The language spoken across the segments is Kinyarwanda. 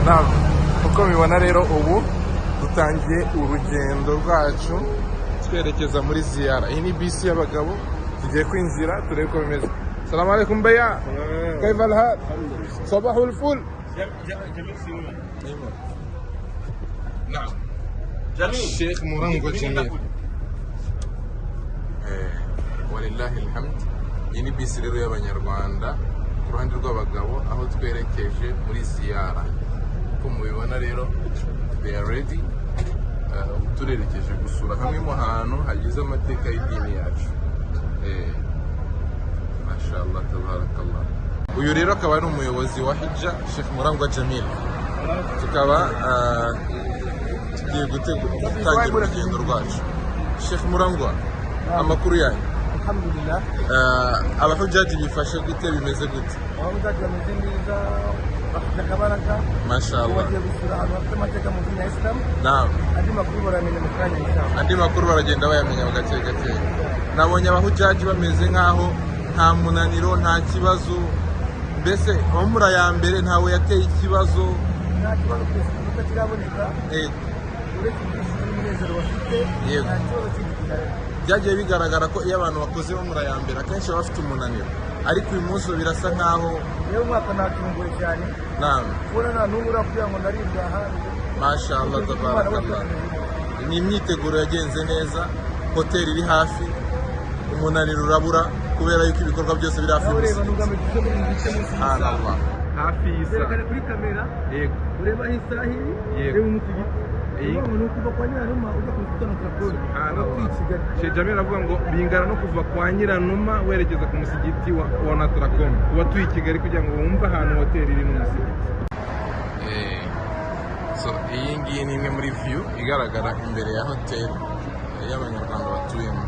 Naam, uko mubibona rero ubu dutangiye urugendo rwacu twerekeza muri ziyara. Iyi ni bisi y'abagabo tugiye kwinjira turebe ko bimeze. Assalamu alaikum baya. كيف الحال؟ صباح الفل. نعم. الشيخ مرنجو جميل. walillahi alhamd. Iyi ni bisi rero y'abanyarwanda ku ruhande rw'abagabo aho twerekeje muri ziyara. Uko mubibona rero they are ready. Turerekeje gusura hamwe mu hantu hagize amateka y'idini yacu. Mashallah tabarakallah. Uyu rero akaba ari umuyobozi wa Hijja, Sheikh Murangwa Jamil. Tukaba tugiye gutangira urugendo rwacu. Sheikh Murangwa, amakuru yanyu? Alhamdulillah. Abahujaji bifashe gute, bimeze gute? Abahujaji bameze neza, bafite akabaraga. Mashallah. Bagiye gusura ahantu hafite amateka mu dini ya Islam. Naam. Andi makuru baramenya mu kanya inshallah. Andi makuru baragenda bayamenya gake gake. Nabonye abahujaji bameze nkaho nta munaniro, nta kibazo. Mbese umura ya mbere ntawe yateye ikibazo. Nta kibazo cyose kiraboneka. Uretse umunezero bafite. Yego. Nta kibazo cy'igitare. Byagiye bigaragara ko iyo abantu bakoze bamura ya mbere akenshi baba bafite umunaniro, ariko uyu munsi birasa nkaho yewe umwaka natunguye cyane. naam, kubona nta n'umwe urakugira ngo ndaribwa hanze. mashallah tabarakallah. Ni imyiteguro yagenze neza, hoteli iri hafi, umunaniro urabura kubera yuko ibikorwa byose biri hafi y'umusigiti. Hafi Zerekane kuri kamera. Yego. Ureba isaha iri. Yego. Reba umusigiti. Ni ukuva kwa Nyiranuma ujya ku Sultan Trafford. Sheikh Jamil avuga ngo bingana no kuva kwa Nyiranuma werekeza ku musigiti wa Natracom. Kuba tuyi i Kigali kugira ngo wumve ahantu hoteli iri n'umusigiti. So iyi ngiyi ni imwe muri view igaragara imbere ya hoteli y'abanyarwanda batuyemo.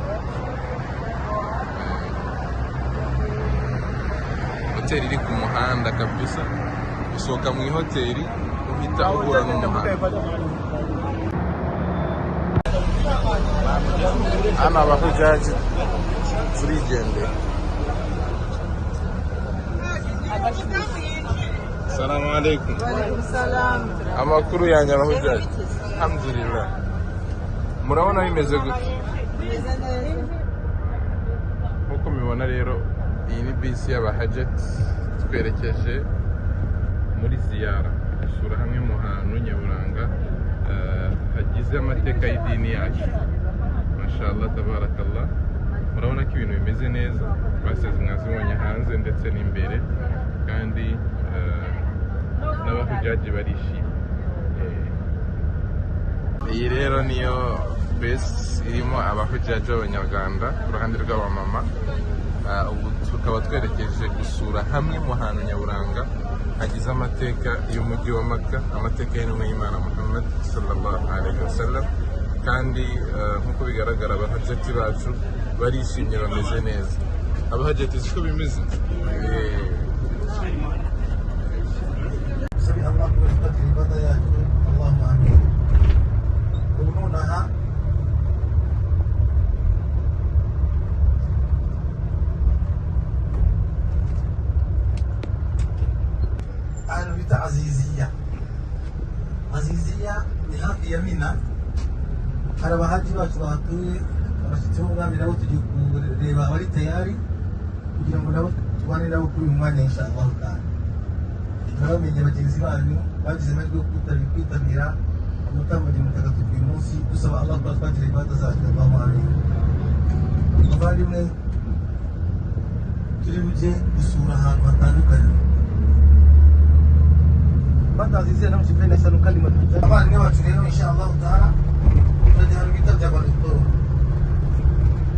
Hoteli iri ku muhanda kabisa, usohoka mu hoteli uhita uhura n'umuhanda. Hano abahujaji turigendera. Assalamu alaikum. Amakuru yanyu abahujaji? Alhamdulillah. Murabona bimeze gute? Nkuko mubibona rero iyi ni bisi y'abahajati twerekeje muri ziyara gusura hamwe mu hantu nyaburanga hagize amateka y'idini yacu. Mashallah tabarakallah. Murabona ko ibintu bimeze neza, basize mwazibonye hanze ndetse n'imbere, kandi n'abahujaji barishimye. Iyi rero niyo bisi irimo abahujaji b'abanyarwanda ku ruhande rw'abamama. Ubu tukaba twerekeje gusura hamwe mu hantu nyaburanga hagize amateka y'umujyi wa Makka, amateka y'intumwa y'Imana Muhammad sallallahu alaihi wasallam. Kandi nk'uko bigaragara abahajati bacu barishimye, bameze neza. Abahajati siko bimeze. Azizia ni hafi ya Mina. Hari abahaji bacu bahatuye, abashyitsi b'umwami nabo tugiye kureba abari tayari kugira ngo nabo tubane nabo kuri uyu mwanya inshallah taala. Turabamenye bagenzi banyu bagize amahirwe yo kwitabira umutambagiro mutagatifu uyu munsi, dusaba Allah ko twakira ibada zacu. Allahu amin. Abavandimwe, turi bujye gusura ahantu hatandukanye. Batazizia namshipenda sana kalima tu. Abana bacu rero inshallah taala tunajya mu bitabo bya Badutoro.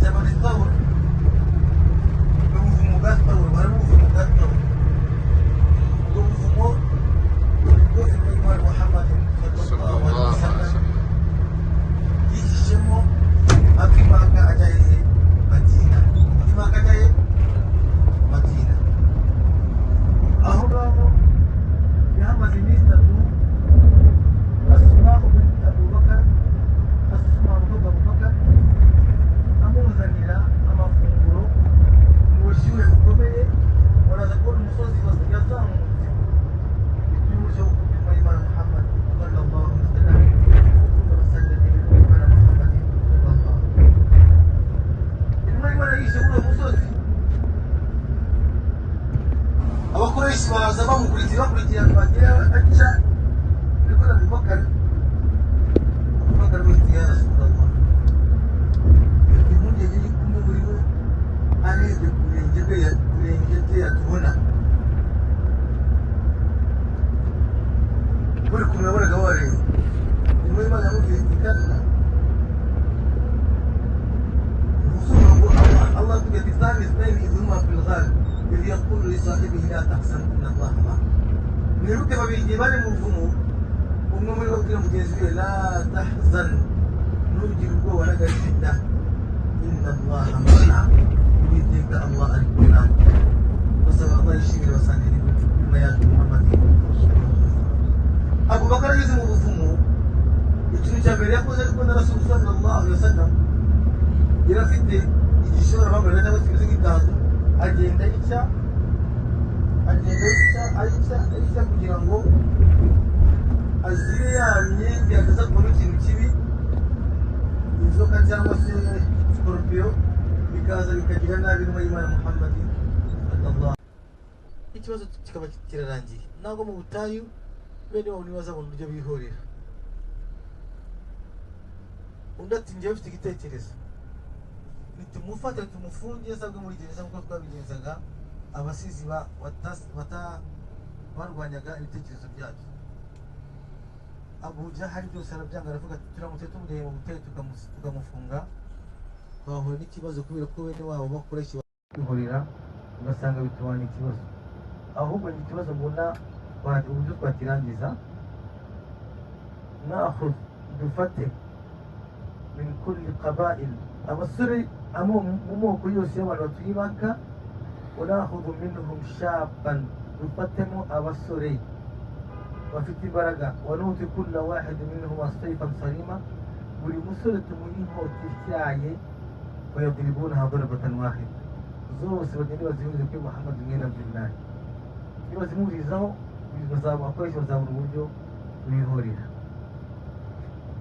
Jabal Tawr. Ubuvumo bwa Tawr, bari ubuvumo bwa Tawr. Ubuvumo bwo Imam Muhammad sallallahu alaihi wasallam. Yishemo akimaka ajaye Madina. Akimaka ajaye Madina. Aho ngaho yahamaze iminsi itatu. Asma binti Abu Bakar bagira baca niko Abubakar wese ya Rasulullah impungenge y'ukuntu muri bo arebye kurenge yatubona buri kumwe nabonaga wareba nimwe Imana yamubwiye iti kalla الله يقول في ثاني اثنين إذ هما في الغار إذ يقول لصاحبه لا تحزن إن الله معنا نركب بالجبال مفهوم ومن الوقت المجازي لا تحزن نرجي القوة ولك الشدة إن الله معنا يريد الله أكبرنا وسبق الله الشمير وسانه بما يأتي محمد أبو بكر يزم مفهوم يتنو جابر يقول رسول صلى الله عليه وسلم irafite igishoro bamwe cyangwa kimeze nk'ibwato agenda yica kugira ngo azire ya myenge yageza kubona ikintu kibi inzoka cyangwa se scorpio bikaza bikagira nabi n'umwe y'Imana Muhammad sallallahu ikibazo kikaba kirarangiye ntabwo mu butayu bene wabo nibaza mu buryo bihorera undi ati njyewe mfite igitekerezo tumufate tumufunge sabwe muri gereza nk'uko twabigenzaga abasizi barwanyaga ibitekerezo byacu. Abu Jahali byose arabyanga aravuga ati turamutse tumureye mu butare tukamufunga twahura n'ikibazo kubera ko bene wabo bakoresha kwihorera ugasanga bitubanye ikibazo, ahubwo ni ikibazo mbona uburyo twakirangiza naho dufate min kulli qabail abasore mu moko yose y'abantu batuye Maka unahudu minhum shaban dufatemo abasore bafite imbaraga wanuti kulla wahid minhum asayfan salima buri musore tumuha inkota ityaye wayadribunaha darbatan wahida zose bagenda bazihuriza kuri Muhammad mwene Abdullahi nibazimurizaho bazabakoresha bazabura uburyo bihorera.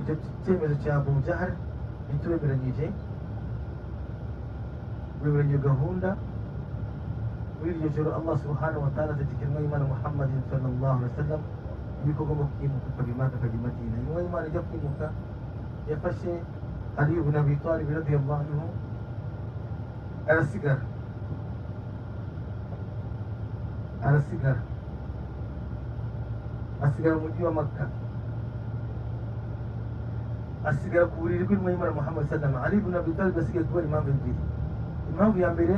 Icyo cyemezo cya Abu Jahal ntitubemeranyije bemeranya gahunda muri iryo joro Allah subhanahu wa ta'ala ategeka Imana Muhammad sallallahu alaihi wasallam yuko agomba kwimuka akava i Maka akajya i Madina. Nyuma y'Imana ijya kwimuka yafashe Ali ibn Abi Talib radiyallahu anhu asigara mu mujyi wa Makka, asigara ku buriri bw'intumwa y'Imana Muhammad sallallahu alaihi wasallam. Ali ibn Abi Talib asigaye kubera impamvu ebyiri. Impamvu ya mbere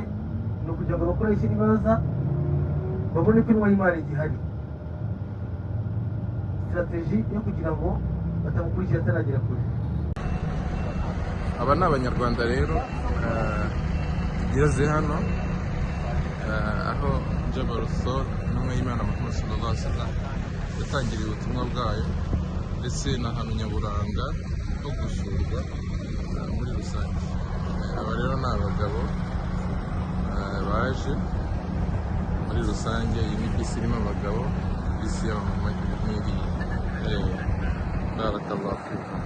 ni ukugira ngo bakoreshe n'ibaza babone ko intumwa y'Imana igihari, strategy yo kugira ngo batamukurikira ataragera kure. Aba ni Abanyarwanda rero tugeze hano aho Jabal Thawr intumwa y'Imana Muhammad sallallahu alaihi wasallam yatangiriye ubutumwa bwayo, ndetse n'ahantu nyaburanga ho gusurwa muri rusange. Aba rero ni abagabo baje muri rusange. Iyi ni bisi irimo abagabo, bisi y'abamama nk'iri barakallahu fikum.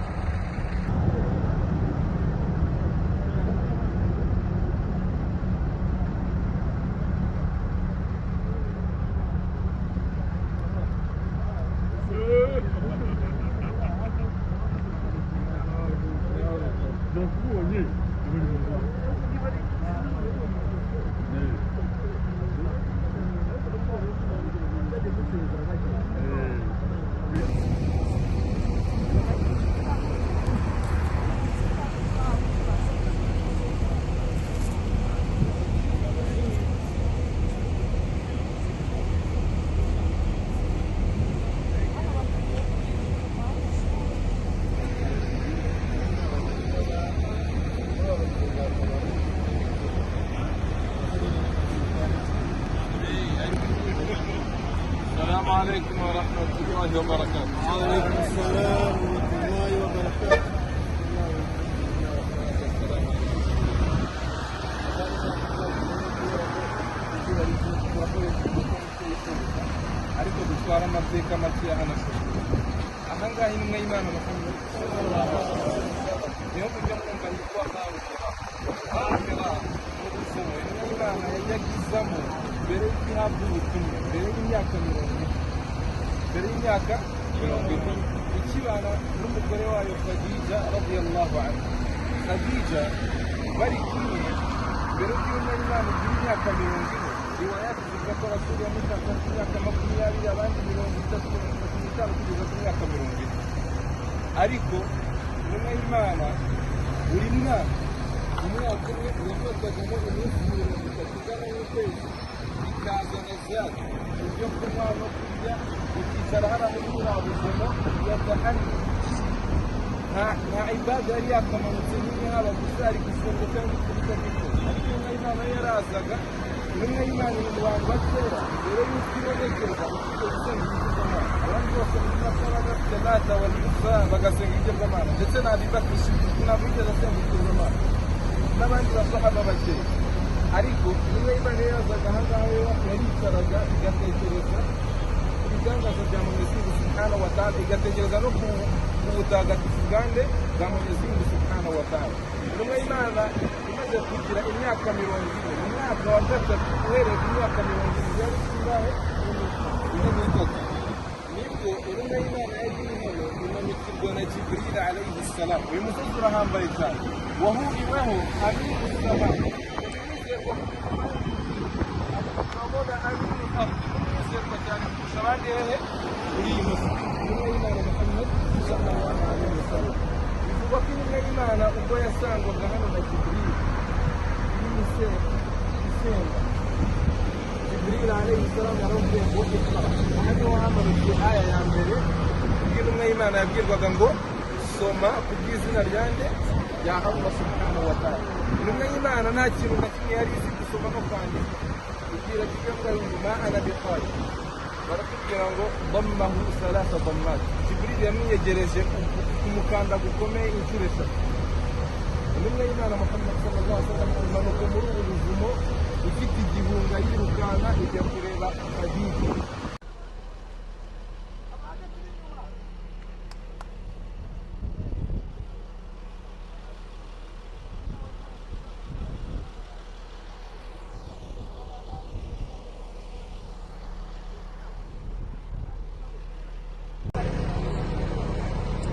السلام عليكم ورحمة الله وبركاته. وعليكم السلام ورحمة الله وبركاته. ariko dutwara amateka make ya hano aha ngaha intumwa y'Imana Muhammad niyo kujya mwumva yitwa Hafera mu gusoma intumwa y'Imana yagizamo mbere y'uko ihabwa ubutumwa mbere y'imyaka 40 mbere y'imyaka 40 ikibana n'umugore wayo Khadija radiyallahu anha. Khadija bari kumwe mbere y'uko Imana igira imyaka 40. Riwayati zivuga ko Rasuli yamutaka imyaka 20 abandi 35 kugeza ku myaka 40. Ariko intumwa y'Imana buri mwaka umwaka umwe yafatagamo iminsi 30 ugana n'ukwezi ikazana ziyada ibyo kunywa no kurya ikicara hariya muri buriya buzima yadahari. Nta ibada yari yakamanutse n'imwe haba gusari gusenga cyangwa kubita gito. Ariko intumwa y'Imana yarazaga, intumwa y'Imana ni mu bantu bakera mbere y'uko ibonekerwa ufite gusenga ibigirwamana. Abandi bose mu masaba bafite Lata wa Uzza bagasenga ibigirwamana, ndetse na Abubakar ntabwo yigeze asenga ibigirwamana n'abandi basahaba bakera. Ariko intumwa y'Imana yazaga aha ngaha yaricaraga igatekereza ku bitangaza bya Mwenyezi Mungu Subhanahu wa Ta'ala, igatekereza no ku butagatifu bwande bwa Mwenyezi Mungu Subhanahu wa Ta'ala. Intumwa y'Imana imaze kugira imyaka 40, mu mwaka wa gatatu uhereye ku myaka 40 yari singahe n'itatu, nibwo intumwa y'Imana yagiye hano imanukirwa na Jibril alayhi salam. Uyu musozi urahambaye cyane, wahuriweho Aminu Sama, ukabona Aminu Ardi umwizerwa cyane kurusha abandi hehe uri iyi musozi. Intumwa y'Imana Muhammad sallallahu alaihi wasallam, bivugwa ko intumwa y'Imana ubwo yasangwaga hano na Jibril isenga, Jibril alayhi salam yaramubwiye ngo ikara. Aha niho hamanutse aya ya mbere ubwo intumwa y'Imana yabwirwaga ngo soma ku bw'izina ryanjye rya Allah subhanahu wa ta'ala. Intumwa y'Imana nta kintu na kimwe yari izi gusoma no kwandika, ibwira kigamwa ngo ma ana biqari, barakubwira ngo dammahu 3 dammat. Jibril yamwiyegereje kumukanda gukomeye inshuro 3. Intumwa y'Imana Muhammad sallallahu alaihi wasallam imanuka muri ubu buvumo ifite igihunga yirukanka ijya kureba Khadija.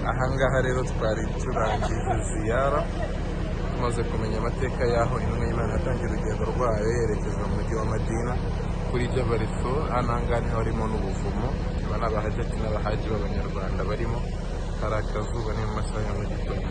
Ahangaha rero twari turangije ziyara, tumaze kumenya amateka y'aho intumwa y'Imana yatangiye urugendo rwayo yerekeza mu mujyi wa Madina kuri Jabal Thur. Ahangaha niho harimo n'ubuvumo, aba ni abahajati n'abahaji b'abanyarwanda barimo, hari akazuba ni mu masaha ya mu gitondo.